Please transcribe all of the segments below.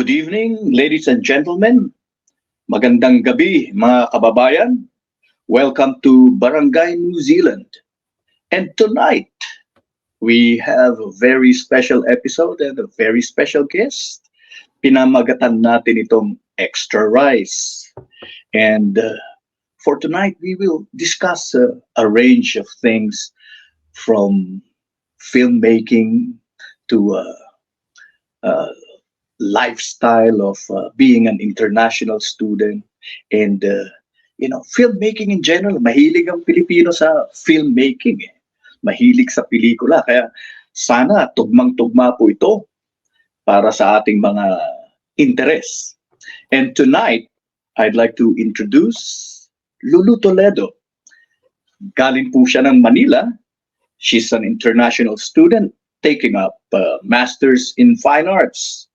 Good evening, ladies and gentlemen. Magandang gabi, mga kababayan. Welcome to Barangay New Zealand. And tonight, we have a very special episode and a very special guest. Pinamagatan natin itong extra rice. And for tonight, we will discuss a range of things from filmmaking to uh, lifestyle of being an international student and filmmaking in general. Mahilig ang Pilipino sa filmmaking, eh. Mahilig sa pelikula, kaya sana tugmang-tugma po ito para sa ating mga interes. And tonight, I'd like to introduce Lulu Toledo. Galing po siya ng Manila. She's an international student taking up Masters in Fine Arts.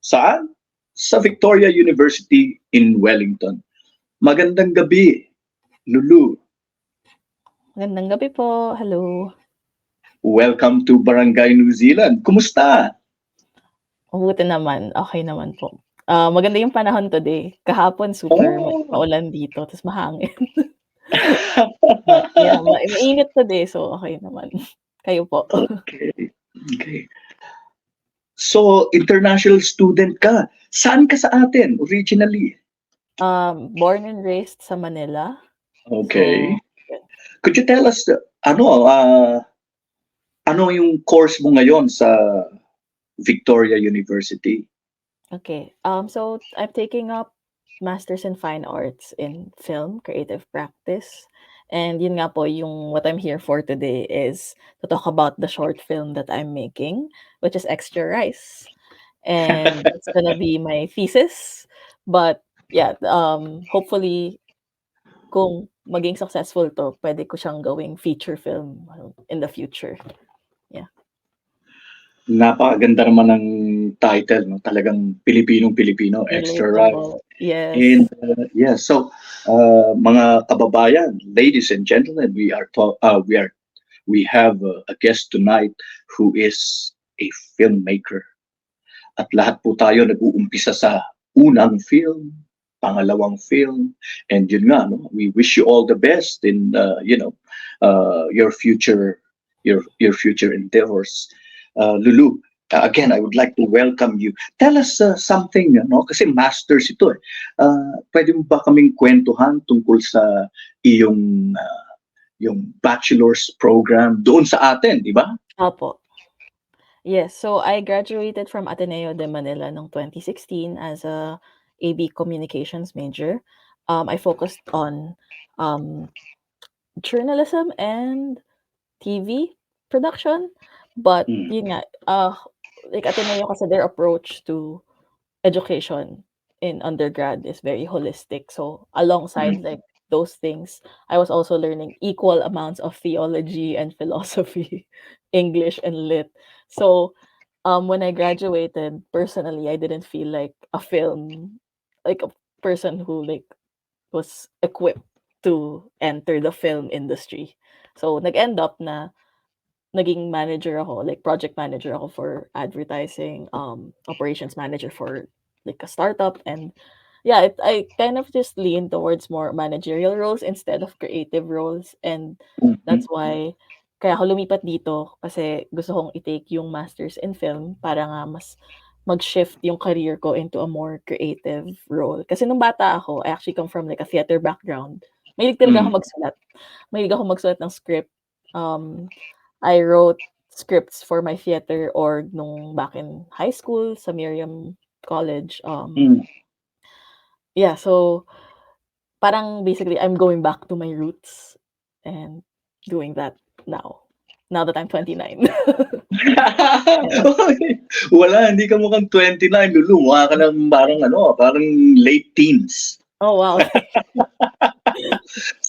Saan? Sa Victoria University in Wellington. Magandang gabi, Lulu. Magandang gabi po. Hello. Welcome to Barangay New Zealand. Kumusta? Mabuti naman. Okay naman po. Maganda yung panahon today. Kahapon super maulan dito, tapos mahangin. But yeah, mainit today, so okay naman. Kayo po. Okay. So, international student ka. Saan ka sa atin originally? Born and raised sa Manila. Okay. So, could you tell us ano yung course mo ngayon sa Victoria University? Okay. So I'm taking up Masters in Fine Arts in Film, Creative Practice. And yun nga po, yung what I'm here for today is to talk about the short film that I'm making, which is Extra Rice. And it's gonna be my thesis. But yeah, hopefully, kung maging successful to, pwede ko siyang gawing feature film in the future. Yeah. Napakaganda naman ng title, no? Talagang Pilipinong-Pilipino, Extra Rice. Yes. And so mga kababayan, ladies and gentlemen, we have a guest tonight who is a filmmaker. At lahat po tayo nag-uumpisa sa unang film, pangalawang film, and yun nga, no? We wish you all the best in your future endeavors. Lulu, again, I would like to welcome you. Tell us something, kasi masters ito eh. Pwede mo ba kaming kwentuhan tungkol sa iyong yung bachelor's program doon sa atin, di ba? Opo. Yes, so I graduated from Ateneo de Manila noong 2016 as a AB Communications major. I focused on journalism and TV production. But yun nga, like Ateneo kasi their approach to education in undergrad is very holistic. So alongside like those things, I was also learning equal amounts of theology and philosophy, English and lit. So when I graduated, personally, I didn't feel like a person who like was equipped to enter the film industry. So nag-end up na naging manager ako, like project manager ako for advertising, operations manager for like a startup, and yeah, I kind of just lean towards more managerial roles instead of creative roles, and that's why kaya ako lumipat dito kasi gusto kong i-take yung masters in film para nga mas mag-shift yung career ko into a more creative role. Kasi nung bata ako, I actually come from like a theater background. Mahilig talaga ako magsulat. Mahilig ako magsulat ng script. I wrote scripts for my theater org nung back in high school sa Miriam College. Yeah, so parang basically I'm going back to my roots and doing that now that I'm 29. Wala, hindi ka mukhang 29, Lulu. Mukha ka lang parang late teens. Oh, wow.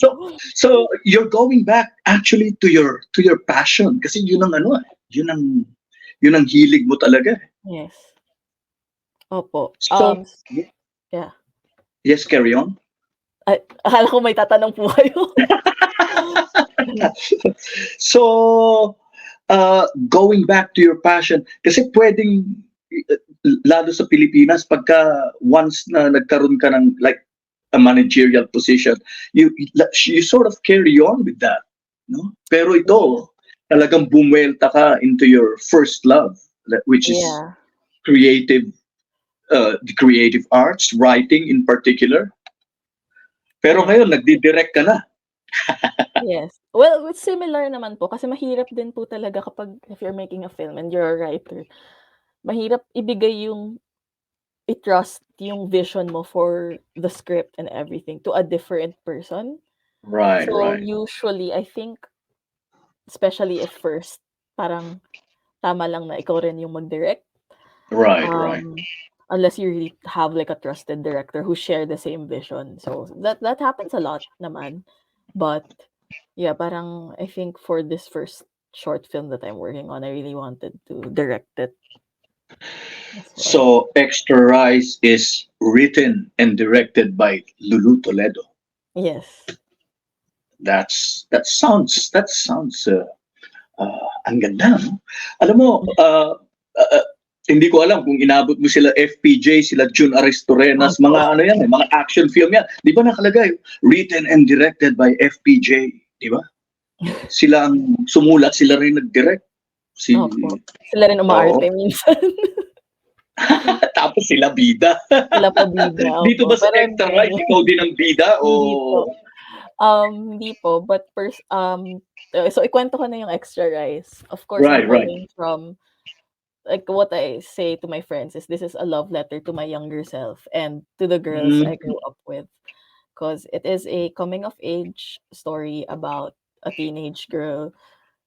So you're going back actually to your passion kasi yun ang hilig mo talaga. Yes. Opo. So, yeah. Yes, carry on. Akala ko may tatanong po kayo. So, going back to your passion, kasi pwedeng lalo sa Pilipinas, pagka once na nagkaroon ka ng like a managerial position, you sort of carry on with that, no? Pero ito, talagang bumuelta ka into your first love, which is Yeah. creative, the creative arts, writing in particular. Pero Yeah. ngayon, nagdi-direct ka na. Yes. Well, it's similar naman po kasi mahirap din po talaga kapag if you're making a film and you're a writer, mahirap ibigay yung i-trust yung vision mo for the script and everything to a different person. Right, So, right, usually, I think, especially if first, parang tama lang na ikaw rin yung mag-direct. right, right. Unless you really have like a trusted director who share the same vision. So, that happens a lot naman. But, yeah, parang I think for this first short film that I'm working on, I really wanted to direct it as well. So, Extra Rice is written and directed by Lulu Toledo. Yes. That sounds ang ganda, no? Alam mo, hindi ko alam kung inabot mo sila FPJ, sila Jun Aristorenas, mga ano yan, mga action film yan. Di ba nakalagay, written and directed by FPJ, di ba? Sila ang sumulat, sila rin nag-direct. Opo. Sila rin umaarte minsan. Tapos sila bida. Sila pa bida. Dito Opo. ba sa Pero Extra Rice, ikaw din ang bida? hindi O... po. Hindi po. But so ikwento ko na yung Extra Rice. Of course, I'm Right, right. coming from, like what I say to my friends is this is a love letter to my younger self and to the girls I grew up with. Because it is a coming of age story about a teenage girl,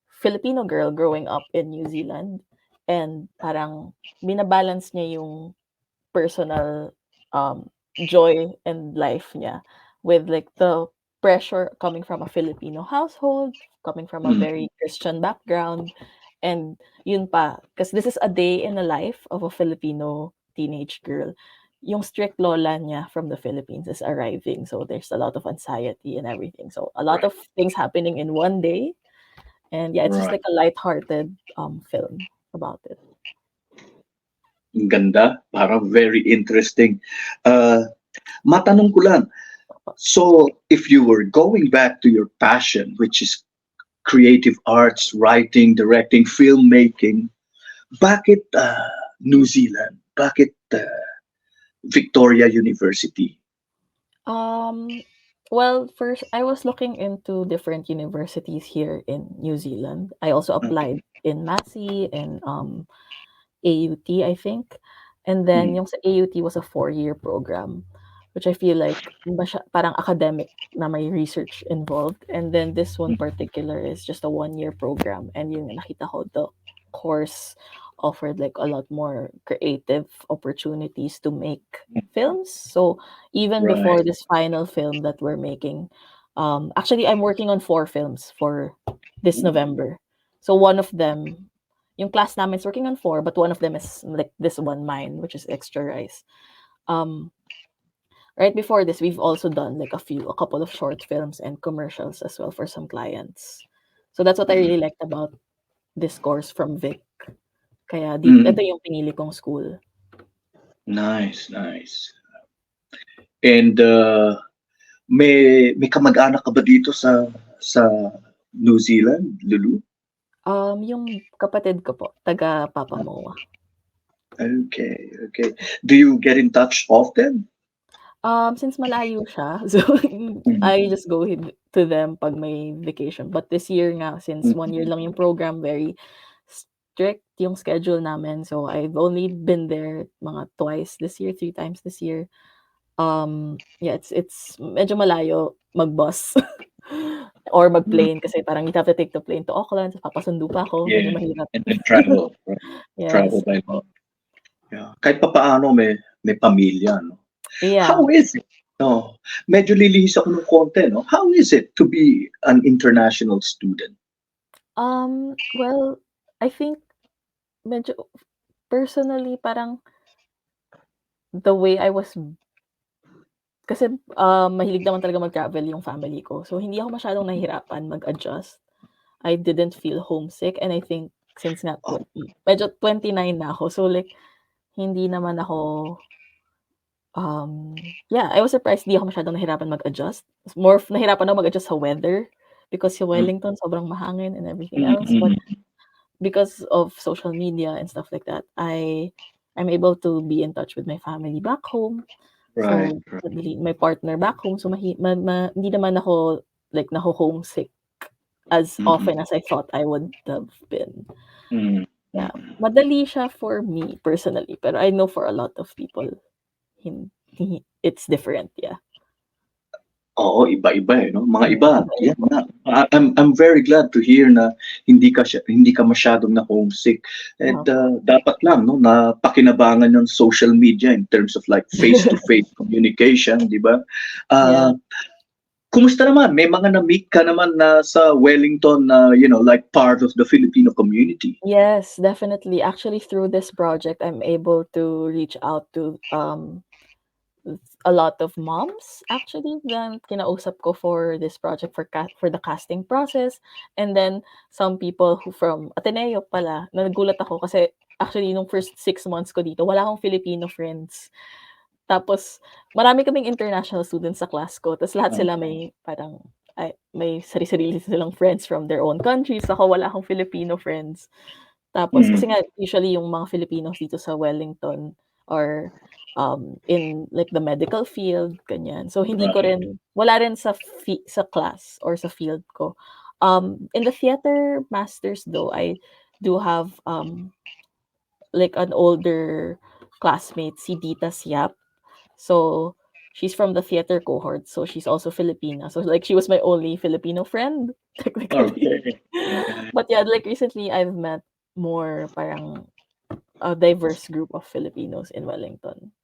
Filipino girl growing up in New Zealand. And parang binabalance niya yung personal joy and life niya with like the pressure coming from a Filipino household, coming from a very Christian background, and yun pa, because this is a day in the life of a Filipino teenage girl. Yung strict lola niya from the Philippines is arriving, so there's a lot of anxiety and everything. So a lot of things happening in one day, and yeah, it's just like a lighthearted film about it. Ang ganda, parang very interesting. Matanong ko lang, so if you were going back to your passion, which is creative arts, writing, directing, filmmaking, bakit New Zealand? Bakit Victoria University? Well, first, I was looking into different universities here in New Zealand. I also applied in Massey and AUT, I think. And then yung sa AUT was a 4-year program, which I feel like parang academic na may research involved. And then this one particular is just a 1-year program. And yung nakita ko, the course offered like a lot more creative opportunities to make films. So even before this final film that we're making, actually I'm working on 4 films for this November. So one of them, yung class namin is working on 4, but one of them is like this one, mine, which is Extra Rice. Right before this, we've also done like a couple of short films and commercials as well for some clients. So that's what I really liked about this course from Vic. Kaya ito yung pinili kong school. Nice. And may kamag-anak ka ba dito sa New Zealand, Lulu? Yung kapatid ko po, taga Papamoa. Okay. Do you get in touch often? Since malayo siya, so I just go to them pag may vacation. But this year nga, since 1 year lang yung program, very strict yung schedule namin. So I've only been there mga twice this year, 3 times this year. Yeah, it's medyo malayo mag-bus or mag-plane kasi parang you have to take the plane to Auckland, papasundo pa ako, medyo mahirap. And then travel. Yes. Travel by boat. Yeah. Kahit papaano may pamilya, no? Yeah. How is it? No, medyo lilihis ako ng konti, no? How is it to be an international student? Well, I think medyo personally parang the way I was, kasi mahilig naman talaga mag-travel yung family ko. So hindi ako masyadong nahihirapan mag-adjust. I didn't feel homesick, and I think since nga medyo 29 na ako, so like hindi naman ako, yeah, I was surprised di ako masyadong nahirapan mag-adjust. More of nahirapan ako mag-adjust sa weather because sa Mm, Wellington sobrang mahangin and everything mm, else, but mm. because of social media and stuff like that, I'm able to be in touch with my family back home. Right, So, right. suddenly my partner back home, so hindi naman ako like naho-homesick as Mm, often as I thought I would have been. mm, Yeah, mm. madali siya for me personally, pero I know for a lot of people, it's different, yeah. Oo, iba-iba, eh, 'no? Mga iba, yan Iba-iba. nga. I'm very glad to hear na hindi ka masyadong na-homesick and, Opo. dapat lang 'no, na pakinabangan yung social media in terms of like face-to-face communication, 'di ba? Yeah. Ah, kumusta naman? May mga na-meet ka naman na sa Wellington na, like part of the Filipino community? Yes, definitely. Actually, through this project, I'm able to reach out to, a lot of moms actually na kinausap ko for this project for the casting process. And then some people who from Ateneo pala, na nagulat ako kasi actually nung first 6 months ko dito, wala akong Filipino friends. Tapos marami kaming international students sa class ko, ta's lahat sila may parang may sari-sarili silang friends from their own countries. Ako wala akong Filipino friends. Tapos kasi Mm, nga usually yung mga Filipinos dito sa Wellington are, in like the medical field, ganyan. So hindi ko right. rin wala rin sa class or sa field ko. In the theater masters though, I do have, like an older classmate, si Dita Siap. So she's from the theater cohort, so she's also Filipina. So like she was my only Filipino friend technically. Okay. Okay. But yeah, like recently I've met more parang a diverse group of Filipinos in Wellington.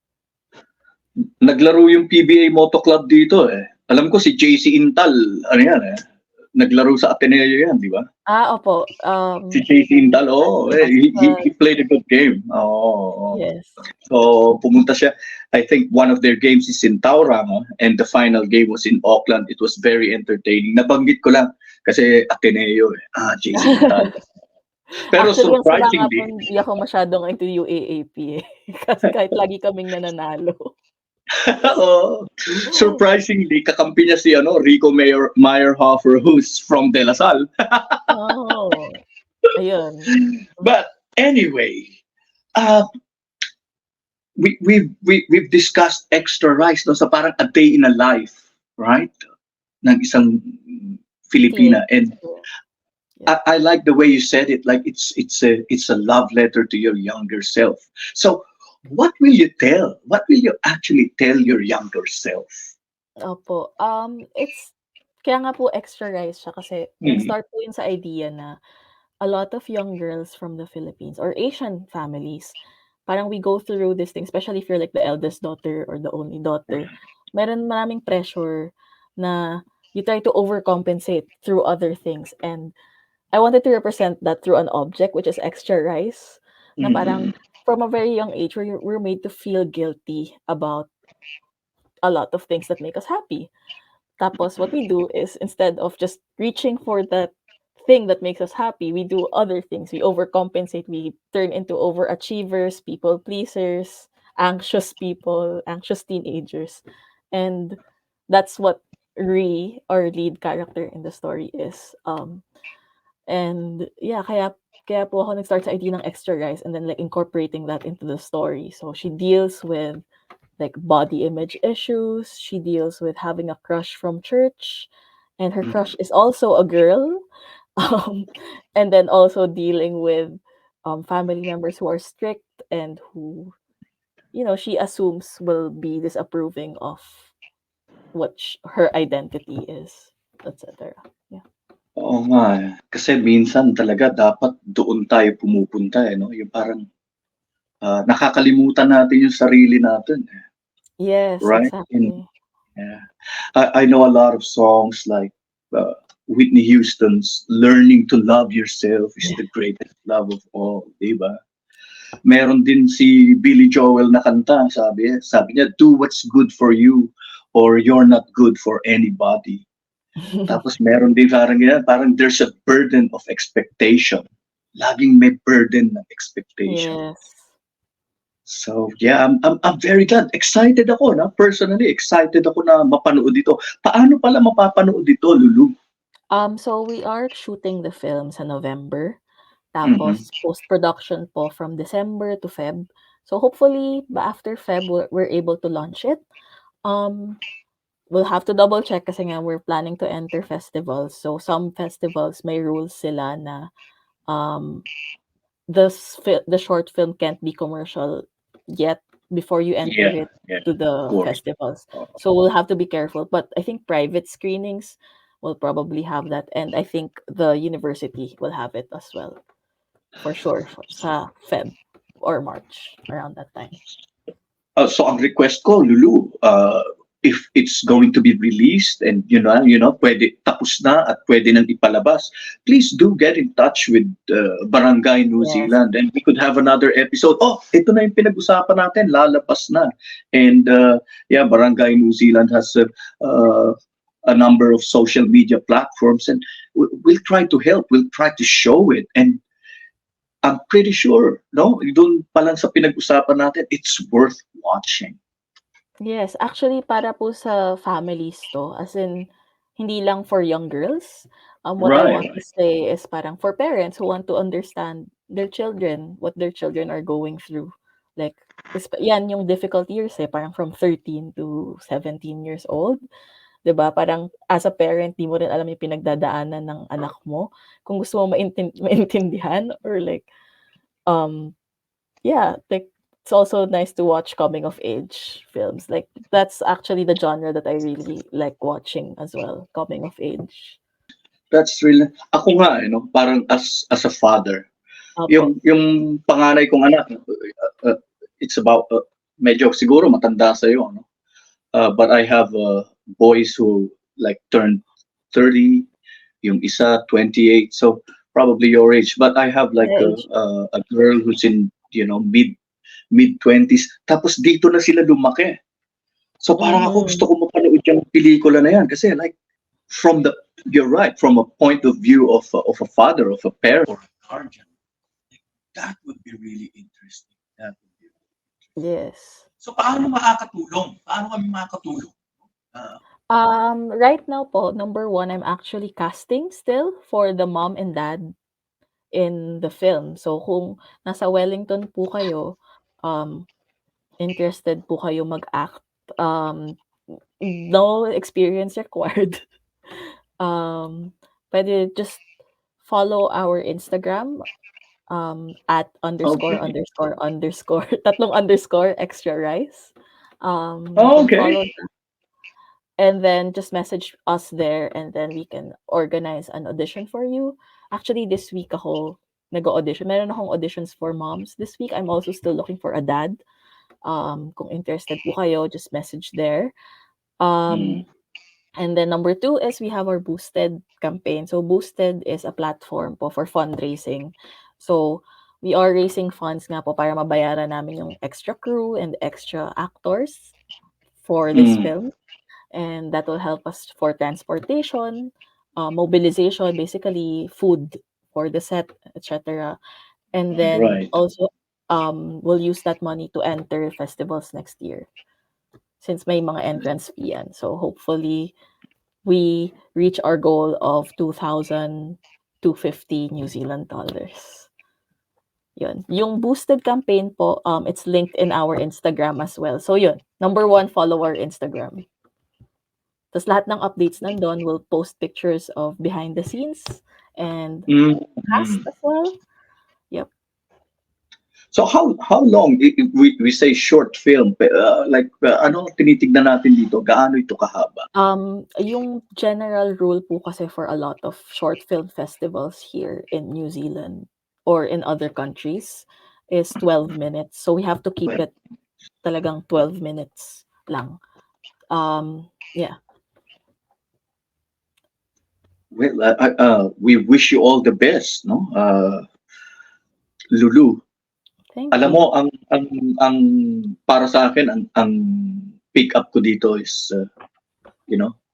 Naglaro yung PBA Moto Club dito, eh. Alam ko si JC Intal, ano yan, eh, naglaro sa Ateneo yan, di ba? Opo, Si JC Intal, oo, eh, he Astral, played a good game. Oo, oo. yes. So, pumunta siya. I think one of their games is in Tauranga and the final game was in Auckland. It was very entertaining. Nabanggit ko lang kasi Ateneo, eh. JC Intal. Pero Actually, ang sira nga po surprisingly, hindi ako masyadong into UAAP, eh, kasi kahit lagi kaming nananalo. oo, surprisingly, kakampi niya si Rico Meyerhofer who's from De La Salle. Oh, ayun. But anyway, uh, we've discussed extra rice no sa parang a day in a life, right? Ng isang Filipina, Teenage and girl, yeah. I like the way you said it. Like it's a love letter to your younger self. So what will you tell? What will you actually tell your younger self? Opo, it's kaya nga po extra rice siya kasi Mm, nag-start po yun sa idea na a lot of young girls from the Philippines or Asian families, parang we go through this thing, especially if you're like the eldest daughter or the only daughter. Maraming pressure na you try to overcompensate through other things. And I wanted to represent that through an object, which is extra rice, na mm, parang from a very young age, we're made to feel guilty about a lot of things that make us happy. Tapos what we do is instead of just reaching for that thing that makes us happy, we do other things. We overcompensate, we turn into overachievers, people pleasers, anxious people, anxious teenagers. And that's what our lead character in the story, is. And yeah, kaya po ako nag-start sa idea ng extra rice and then like incorporating that into the story. So she deals with like body image issues. She deals with having a crush from church, and her crush mm. is also a girl. Um, and then also dealing with family members who are strict and who, she assumes will be disapproving of what her identity is, etc. Yeah. Oo nga, eh. Kasi minsan talaga dapat doon tayo pumupunta, eh, 'no? Yung parang, nakakalimutan natin yung sarili natin, eh, Yes, right? exactly. Yeah. I know a lot of songs like, Whitney Houston's "Learning to Love Yourself is Yeah. the Greatest Love of All," 'di ba? Meron din si Billy Joel na kanta, sabi niya, "Do what's good for you or you're not good for anybody." Tapos meron din parang yan, parang there's a burden of expectation. Laging may burden ng expectation. Yes. So yeah, I'm very glad. Excited ako na personally, excited ako na mapanood ito. Paano pala mapapanood ito, Lulu? So we are shooting the film sa November, Mhm. tapos post-production po from December to Feb. So hopefully after Feb we're able to launch it. Um, we'll have to double check kasi nga we're planning to enter festivals. So some festivals may rules sila na um the short film can't be commercial yet before you enter Yeah, it yeah, to of the course. festivals. Oo. So we'll have to be careful. But I think private screenings will probably have that, and I think the university will have it as well for sure sa Feb or March around that time. So ang request ko, Lulu, if it's going to be released and pwede tapos na at pwede nang ipalabas, please do get in touch with Barangay New Yes. Zealand and we could have another episode. Oh, ito na yung pinag-usapan natin, lalabas na. And yeah, Barangay New Zealand has a number of social media platforms and we'll try to help, we'll try to show it. And I'm pretty sure, no, doon pa lang sa pinag-usapan natin, it's worth watching. Yes, actually para po sa families 'to, as in hindi lang for young girls. What I Right, want to right. say is parang for parents who want to understand their children, what their children are going through. Like, yan yung difficult years eh, parang from 13 to 17 years old, 'di ba? Parang as a parent, di mo rin alam yung pinagdadaanan ng anak mo. Kung gusto mo maintindihan or like, um yeah, like it's also nice to watch coming of age films. Like that's actually the genre that I really like watching as well, coming of age. That's really, ako nga, parang as a father, Opo. yung panganay kong anak, it's about, medyo siguro matanda sa'yo, no? But I have boys who like turned 30, yung isa 28, so probably your age. But I have like My age. a girl who's in, mid 20s. Tapos dito na sila lumaki. So parang ako gusto Mhm. ko mapanood yung pelikula na yan kasi like from the you're right, from a point of view of a father, of a parent or a guardian. That would be really interesting. That would be really interesting. Yes. So paano makakatulong? Paano kami makakatulong? Uh, Right now po, number one, I'm actually casting still for the mom and dad in the film. So kung nasa Wellington po kayo, um, interested po kayo mag-act, no experience required. Pwede just follow our Instagram, at underscore, okay. underscore, underscore, tatlong underscore extra rice. You can Okay. follow that and then just message us there and then we can organize an audition for you. Actually, this week ako nag-audition. Meron akong auditions for moms. This week, I'm also still looking for a dad. Kung interested po kayo, just message there. Mm. And then number two is we have our Boosted campaign. So Boosted is a platform po for fundraising. So we are raising funds nga po para mabayaran namin yung extra crew and extra actors for this Mm. film. And that will help us for transportation, mobilization, basically food for the set, etc. And then Right. also we'll use that money to enter festivals next year since may mga entrance fee yan. So hopefully we reach our goal of 2,250 New Zealand dollars. Yun. Yung boosted campaign po, it's linked in our Instagram as well. So yun, number one, follow our Instagram. Tapos lahat ng updates nandun, we'll post pictures of behind the scenes and Mm. cast Mm. as well. Yep. So how long we say short film like ano tinitignan natin dito gaano ito kahaba? Yung general rule po kasi for a lot of short film festivals here in New Zealand or in other countries is 12 minutes. So we have to keep Well, it talagang 12 minutes lang. Yeah. we wish you all the best, no? Lulu, Thank alam mo you. ang para sa akin ang pick up ko dito is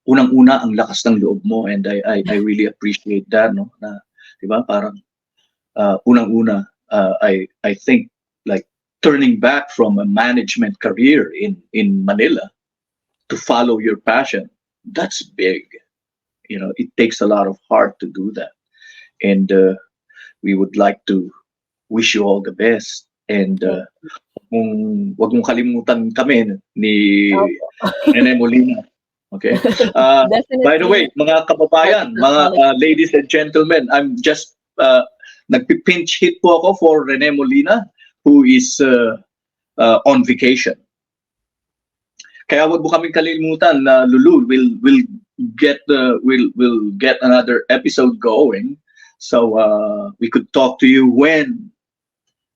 unang-una ang lakas ng loob mo and I really appreciate that, no? Na 'di ba parang unang-una I think like turning back from a management career in Manila to follow your passion, that's big. You know, it takes a lot of heart to do that. And we would like to wish you all the best. And wag mong kalimutan kami ni Rene Molina. Okay? By the way, Definitely. mga kababayan, mga ladies and gentlemen, I'm just nagpipinch hit po ako for Rene Molina, who is on vacation. Kaya wag mo kaming kalimutan na Lulu will get another episode going, so we could talk to you when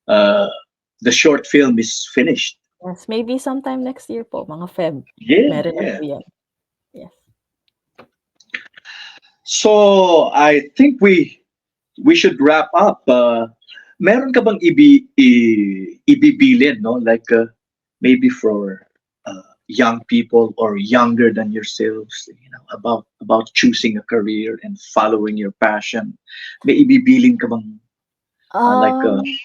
the short film is finished. Yes, maybe sometime next year po, mga Feb. Yeah, Meron na yeah. po yan. Yes. So I think we should wrap up. Meron ka bang ibibilin, no? Like maybe for young people or younger than yourselves, you know, about choosing a career and following your passion. May ibibilin ka bang like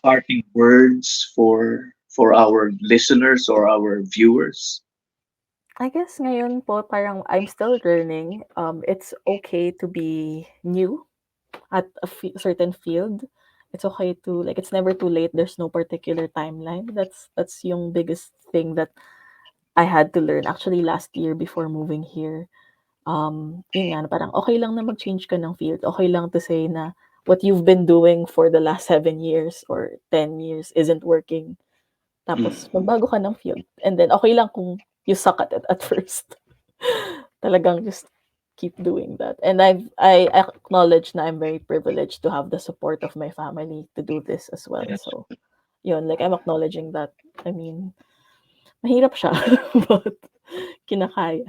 parting words for our listeners or our viewers? I guess ngayon po parang I'm still learning. It's okay to be new at a certain field. It's okay to, like, it's never too late. There's no particular timeline. That's yung biggest thing that I had to learn actually last year before moving here. Yun nga, parang okay lang na mag-change ka ng field. Okay lang to say na what you've been doing for the last 7 years or 10 years isn't working. Tapos magbago ka ng field. And then okay lang kung you suck at it at first. Talagang just keep doing that. And I acknowledge na I'm very privileged to have the support of my family to do this as well. Yes. So, yun, like I'm acknowledging that. I mean, mahirap siya, but kinakaya.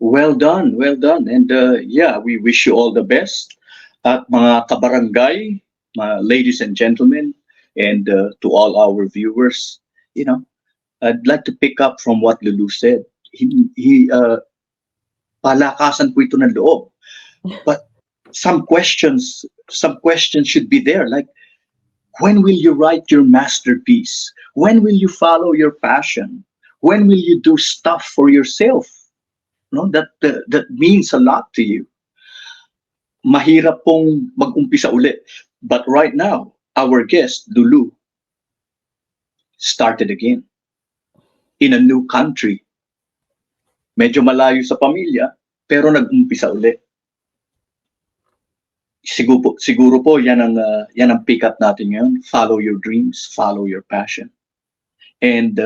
Well done, well done. And yeah, we wish you all the best. At mga kabarangay, ladies and gentlemen, and to all our viewers, you know, I'd like to pick up from what Lulu said. He palakasan po ito ng loob. But some questions should be there. Like, when will you write your masterpiece? When will you follow your passion? When will you do stuff for yourself? No, that means a lot to you. Mahirap pong mag-umpisa ulit. But right now, our guest, Lulu, started again in a new country. Medyo malayo sa pamilya, pero nag-umpisa ulit. Siguro po yan ang pick up natin ngayon. Follow your dreams, follow your passion. And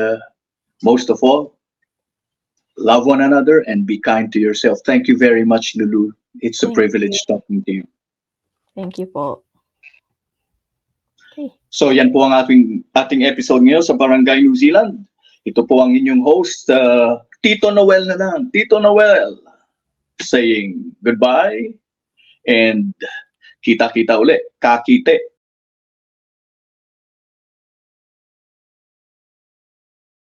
most of all, love one another and be kind to yourself. Thank you very much, Lulu. It's a privilege talking to you. Thank you po. Okay. So yan po ang ating episode ngayon sa Barangay New Zealand. Ito po ang inyong host, Tito Noel na lang. Tito Noel saying goodbye and kita-kita ulit. Kakite.